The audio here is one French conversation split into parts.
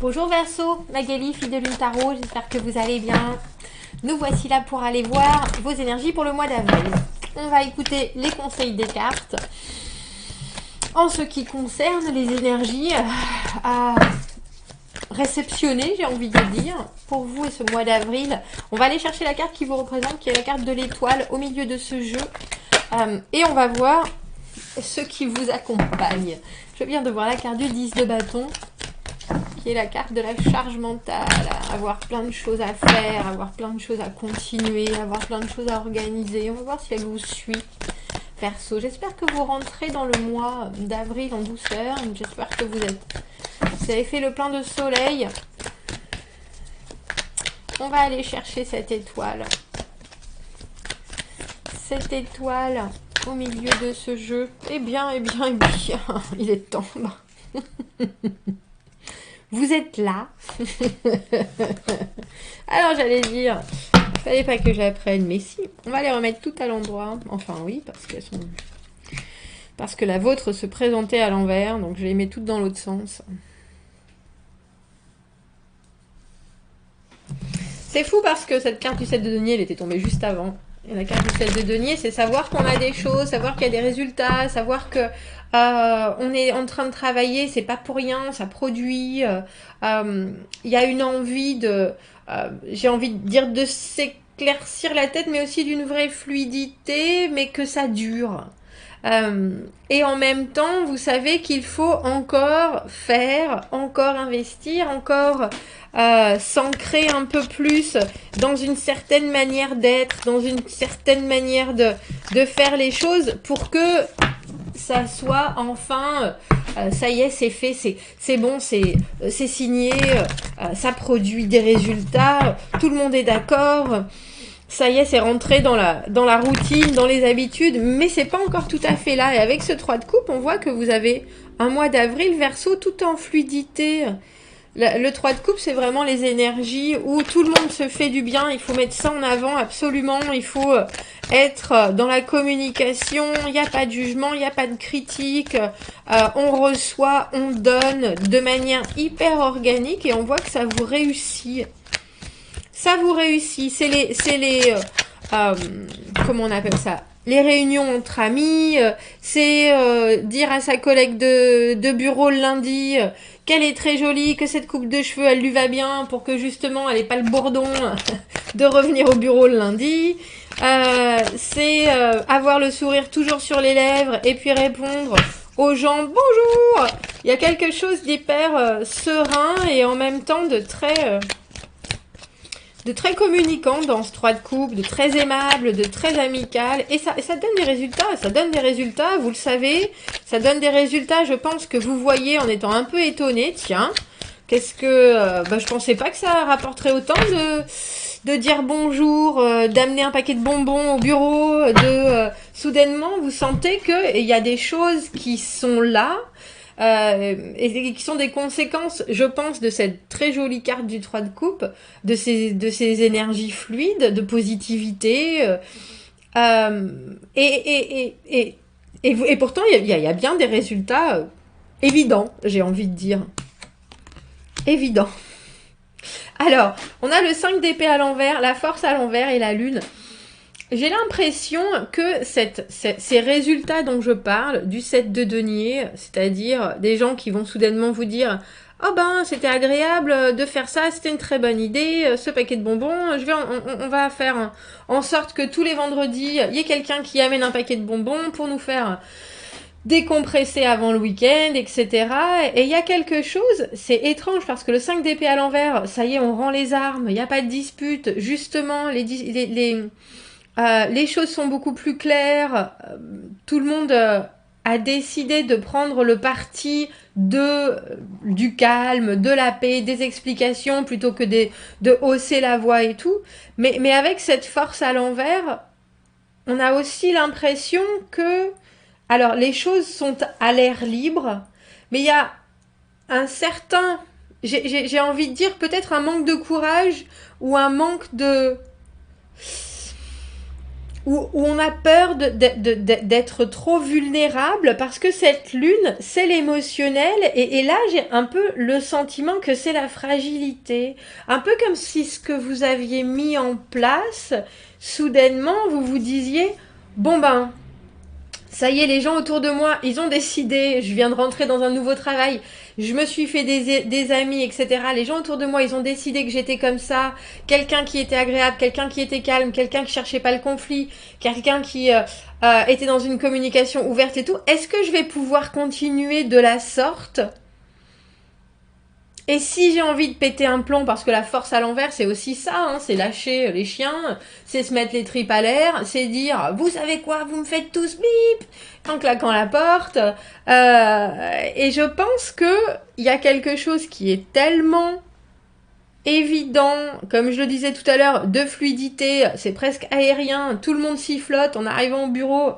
Bonjour Verseau, Magali, fille de Lune Tarot, j'espère que vous allez bien. Nous voici là pour aller voir vos énergies pour le mois d'avril. On va écouter les conseils des cartes en ce qui concerne les énergies à réceptionner, j'ai envie de dire, pour vous et ce mois d'avril. On va aller chercher la carte qui vous représente, qui est la carte de l'étoile au milieu de ce jeu. Et on va voir ce qui vous accompagne. Je viens de voir la carte du 10 de bâton, qui est la carte de la charge mentale, avoir plein de choses à faire, avoir plein de choses à continuer, avoir plein de choses à organiser. On va voir si elle vous suit, Verseau. J'espère que vous rentrez dans le mois d'avril en douceur. J'espère que vous avez fait le plein de soleil. On va aller chercher cette étoile. Cette étoile au milieu de ce jeu. Eh bien, il est temps. Vous êtes là. Alors j'allais dire, il fallait pas que j'apprenne, mais si. On va les remettre toutes à l'endroit. Enfin oui, parce que la vôtre se présentait à l'envers, donc je les mets toutes dans l'autre sens. C'est fou parce que cette carte du 7 de denier, elle était tombée juste avant. Et la carte du 7 de denier, c'est savoir qu'on a des choses, savoir qu'il y a des résultats, savoir que on est en train de travailler, c'est pas pour rien, ça produit. Il y a une envie j'ai envie de dire de s'éclaircir la tête, mais aussi d'une vraie fluidité, mais que ça dure. Et en même temps, vous savez qu'il faut encore faire, encore investir, encore s'ancrer un peu plus dans une certaine manière d'être, dans une certaine manière de faire les choses pour que ça soit enfin, ça y est, c'est fait, c'est bon, c'est signé, ça produit des résultats, tout le monde est d'accord. Ça y est, c'est rentré dans la routine, dans les habitudes, mais c'est pas encore tout à fait là. Et avec ce 3 de coupe, on voit que vous avez un mois d'avril, Verseau, tout en fluidité. Le 3 de coupe, c'est vraiment les énergies où tout le monde se fait du bien. Il faut mettre ça en avant, absolument. Il faut être dans la communication. Il n'y a pas de jugement, il n'y a pas de critique. On reçoit, on donne de manière hyper organique et on voit que ça vous réussit. Ça vous réussit. C'est les comment on appelle ça? Les réunions entre amis. C'est dire à sa collègue de bureau le lundi qu'elle est très jolie, que cette coupe de cheveux, elle lui va bien pour que justement elle n'ait pas le bourdon de revenir au bureau le lundi. C'est avoir le sourire toujours sur les lèvres et puis répondre aux gens bonjour. Il y a quelque chose d'hyper serein et en même temps de très communicant dans ce 3 de coupe, de très aimable, de très amical, et ça donne des résultats, vous le savez, ça donne des résultats, je pense que vous voyez en étant un peu étonné, tiens, qu'est-ce que, je pensais pas que ça rapporterait autant de dire bonjour, d'amener un paquet de bonbons au bureau, soudainement vous sentez que il y a des choses qui sont là, et qui sont des conséquences, je pense, de cette très jolie carte du 3 de coupe, de ces énergies fluides, de positivité. Et pourtant, il y a bien des résultats évidents, j'ai envie de dire. Évidents. Alors, on a le 5 d'épée à l'envers, la force à l'envers et la lune. J'ai l'impression que ces résultats dont je parle, du 7 de denier, c'est-à-dire des gens qui vont soudainement vous dire « Oh ben, c'était agréable de faire ça, c'était une très bonne idée, ce paquet de bonbons, on va faire en sorte que tous les vendredis, il y ait quelqu'un qui amène un paquet de bonbons pour nous faire décompresser avant le week-end, etc. » Et il y a quelque chose, c'est étrange parce que le 5 d'épée à l'envers, ça y est, on rend les armes, il n'y a pas de dispute, justement, les choses sont beaucoup plus claires. Tout le monde a décidé de prendre le parti du calme, de la paix, des explications plutôt que de hausser la voix et tout. Mais avec cette force à l'envers, on a aussi l'impression que, alors les choses sont à l'air libre, mais il y a un certain, j'ai envie de dire peut-être un manque de courage ou un manque où on a peur d'être trop vulnérable parce que cette lune, c'est l'émotionnel. Et là, j'ai un peu le sentiment que c'est la fragilité. Un peu comme si ce que vous aviez mis en place, soudainement, vous vous disiez, bon ben, ça y est, les gens autour de moi, ils ont décidé, je viens de rentrer dans un nouveau travail, je me suis fait des amis, etc. Les gens autour de moi, ils ont décidé que j'étais comme ça, quelqu'un qui était agréable, quelqu'un qui était calme, quelqu'un qui cherchait pas le conflit, quelqu'un qui était dans une communication ouverte et tout. Est-ce que je vais pouvoir continuer de la sorte ? Et si j'ai envie de péter un plomb, parce que la force à l'envers, c'est aussi ça, hein, c'est lâcher les chiens, c'est se mettre les tripes à l'air, c'est dire, vous savez quoi, vous me faites tous bip, en claquant la porte. Et je pense que il y a quelque chose qui est tellement évident, comme je le disais tout à l'heure, de fluidité, c'est presque aérien, tout le monde s'y flotte en arrivant au bureau.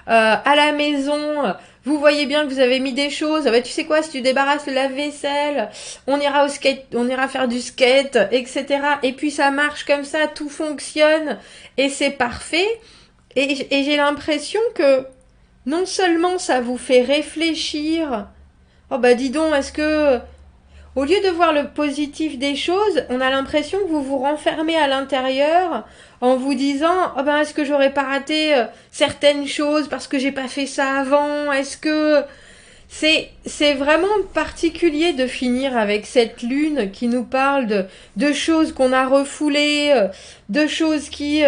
À la maison, vous voyez bien que vous avez mis des choses. Ah bah, tu sais quoi, si tu débarrasses le lave-vaisselle, on ira au skate, on ira faire du skate, etc. Et puis ça marche comme ça, tout fonctionne et c'est parfait. Et j'ai l'impression que non seulement ça vous fait réfléchir, oh bah dis donc, est-ce que au lieu de voir le positif des choses, on a l'impression que vous vous renfermez à l'intérieur en vous disant oh ben est-ce que j'aurais pas raté certaines choses parce que j'ai pas fait ça avant. Est-ce que c'est vraiment particulier de finir avec cette lune qui nous parle de choses qu'on a refoulées, de choses qui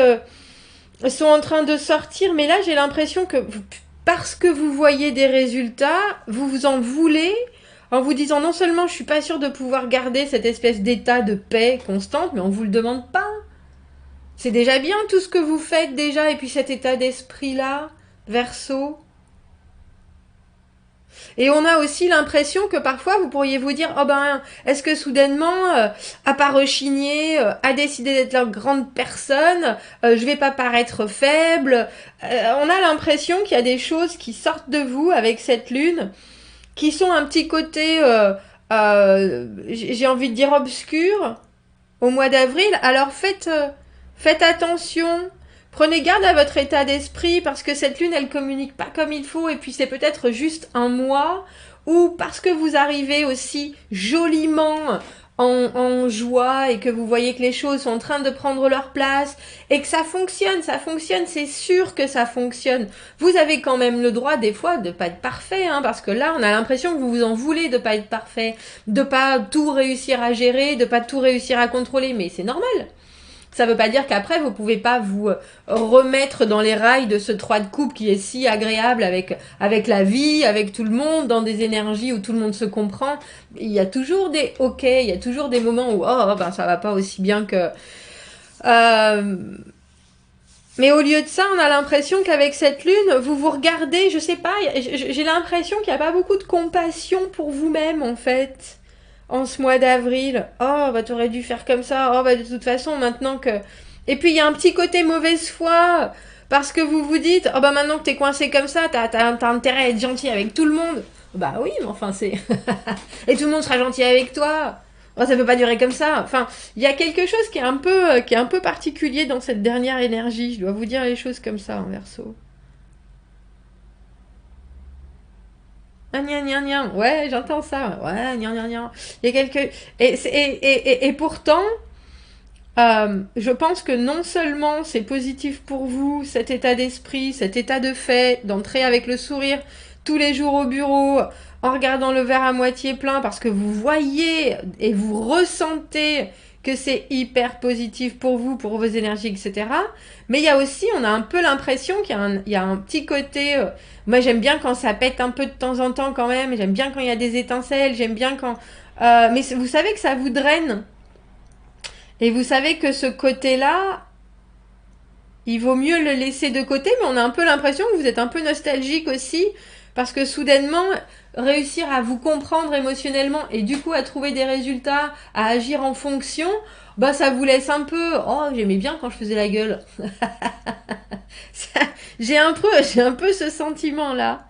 sont en train de sortir, mais là j'ai l'impression que parce que vous voyez des résultats, vous vous en voulez en vous disant non seulement je suis pas sûre de pouvoir garder cette espèce d'état de paix constante, mais on vous le demande pas. C'est déjà bien tout ce que vous faites déjà, et puis cet état d'esprit-là, Verseau. Et on a aussi l'impression que parfois vous pourriez vous dire oh ben est-ce que soudainement à pas rechigner, à décider d'être la grande personne, je vais pas paraître faible. On a l'impression qu'il y a des choses qui sortent de vous avec cette lune qui sont un petit côté j'ai envie de dire obscur au mois d'avril. Alors faites attention. Prenez garde à votre état d'esprit parce que cette lune, elle communique pas comme il faut et puis c'est peut-être juste un mois ou parce que vous arrivez aussi joliment en joie et que vous voyez que les choses sont en train de prendre leur place et que ça fonctionne, c'est sûr que ça fonctionne. Vous avez quand même le droit des fois de pas être parfait, hein, parce que là on a l'impression que vous vous en voulez de pas être parfait, de pas tout réussir à gérer, de pas tout réussir à contrôler, mais c'est normal. Ça veut pas dire qu'après vous pouvez pas vous remettre dans les rails de ce 3 de coupe qui est si agréable avec la vie, avec tout le monde, dans des énergies où tout le monde se comprend. Il y a toujours des ok, il y a toujours des moments où oh ben ça va pas aussi bien que mais au lieu de ça, on a l'impression qu'avec cette lune, vous vous regardez, je sais pas, j'ai l'impression qu'il n'y a pas beaucoup de compassion pour vous-même en fait. En ce mois d'avril, oh bah t'aurais dû faire comme ça, oh bah de toute façon maintenant que... Et puis il y a un petit côté mauvaise foi, parce que vous vous dites, oh bah maintenant que t'es coincé comme ça, t'as intérêt à être gentil avec tout le monde. Bah oui, mais enfin c'est... Et tout le monde sera gentil avec toi. Oh, ça peut pas durer comme ça. Enfin, il y a quelque chose qui est un peu particulier dans cette dernière énergie. Je dois vous dire les choses comme ça en Verseau. Ah, gna gna gna. Ouais, j'entends ça. Ouais, gna gna gna. Il y a quelques... Et pourtant, je pense que non seulement c'est positif pour vous, cet état d'esprit, cet état de fait, d'entrer avec le sourire tous les jours au bureau, en regardant le verre à moitié plein, parce que vous voyez et vous ressentez que c'est hyper positif pour vous, pour vos énergies, etc. Mais il y a aussi, on a un peu l'impression qu'il y a un petit côté... moi, j'aime bien quand ça pète un peu de temps en temps quand même. J'aime bien quand il y a des étincelles. J'aime bien quand... mais vous savez que ça vous draine. Et vous savez que ce côté-là, il vaut mieux le laisser de côté. Mais on a un peu l'impression que vous êtes un peu nostalgique aussi. Parce que soudainement, réussir à vous comprendre émotionnellement et du coup à trouver des résultats, à agir en fonction, bah ça vous laisse un peu... Oh, j'aimais bien quand je faisais la gueule. J'ai un peu ce sentiment-là.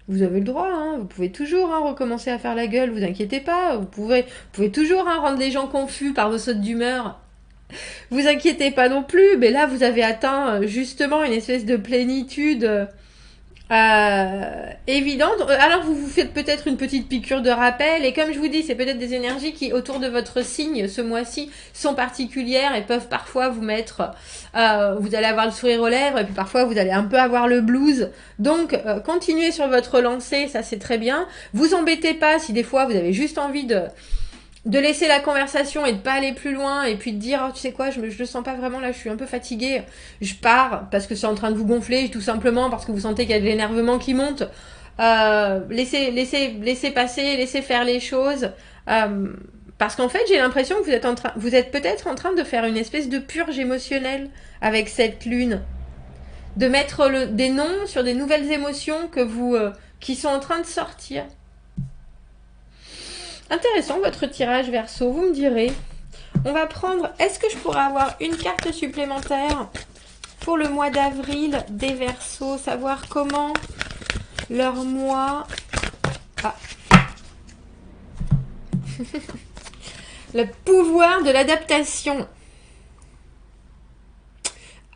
Vous avez le droit, hein, vous pouvez toujours recommencer à faire la gueule, vous inquiétez pas. Vous pouvez toujours rendre les gens confus par vos sautes d'humeur. Vous inquiétez pas non plus, mais là vous avez atteint justement une espèce de plénitude évidente. Alors vous vous faites peut-être une petite piqûre de rappel, et comme je vous dis, c'est peut-être des énergies qui autour de votre signe ce mois-ci sont particulières et peuvent parfois vous mettre, vous allez avoir le sourire aux lèvres et puis parfois vous allez un peu avoir le blues. Donc continuez sur votre lancée, ça c'est très bien. Vous embêtez pas si des fois vous avez juste envie de laisser la conversation et de pas aller plus loin et puis de dire oh, tu sais quoi, je le sens pas vraiment là, je suis un peu fatiguée, je pars parce que c'est en train de vous gonfler, tout simplement parce que vous sentez qu'il y a de l'énervement qui monte. Laissez passer, laissez faire les choses, parce qu'en fait j'ai l'impression que vous êtes peut-être en train de faire une espèce de purge émotionnelle avec cette lune, de mettre des noms sur des nouvelles émotions qui sont en train de sortir. Intéressant votre tirage Verseau, vous me direz. On va prendre, est-ce que je pourrais avoir une carte supplémentaire pour le mois d'avril des Verseaux, savoir comment leur mois... Ah. Le pouvoir de l'adaptation.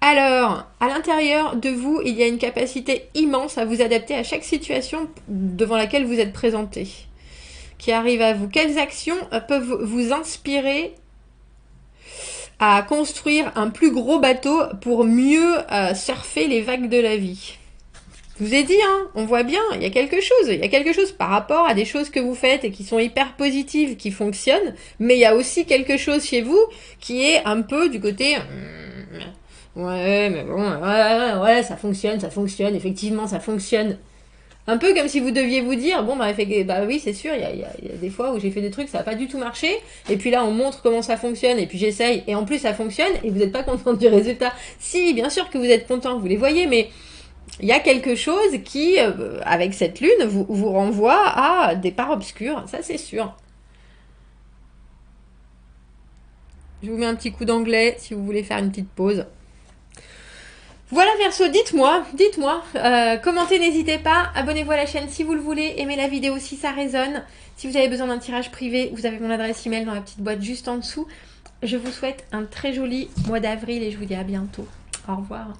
Alors, à l'intérieur de vous, il y a une capacité immense à vous adapter à chaque situation devant laquelle vous êtes présenté, qui arrive à vous. Quelles actions peuvent vous inspirer à construire un plus gros bateau pour mieux surfer les vagues de la vie? Je vous ai dit, hein, on voit bien, il y a quelque chose par rapport à des choses que vous faites et qui sont hyper positives, qui fonctionnent, mais il y a aussi quelque chose chez vous qui est un peu du côté... Ouais, mais bon, ouais, ça fonctionne, effectivement, ça fonctionne. Un peu comme si vous deviez vous dire, bon, bah oui, c'est sûr, il y a des fois où j'ai fait des trucs, ça n'a pas du tout marché, et puis là, on montre comment ça fonctionne, et puis j'essaye, et en plus, ça fonctionne, et vous n'êtes pas content du résultat. Si, bien sûr que vous êtes content, vous les voyez, mais il y a quelque chose qui, avec cette lune, vous renvoie à des parts obscures, ça c'est sûr. Je vous mets un petit coup d'anglais si vous voulez faire une petite pause. Voilà Verseau, dites-moi, commentez, n'hésitez pas, abonnez-vous à la chaîne si vous le voulez, aimez la vidéo si ça résonne. Si vous avez besoin d'un tirage privé, vous avez mon adresse email dans la petite boîte juste en dessous. Je vous souhaite un très joli mois d'avril et je vous dis à bientôt. Au revoir.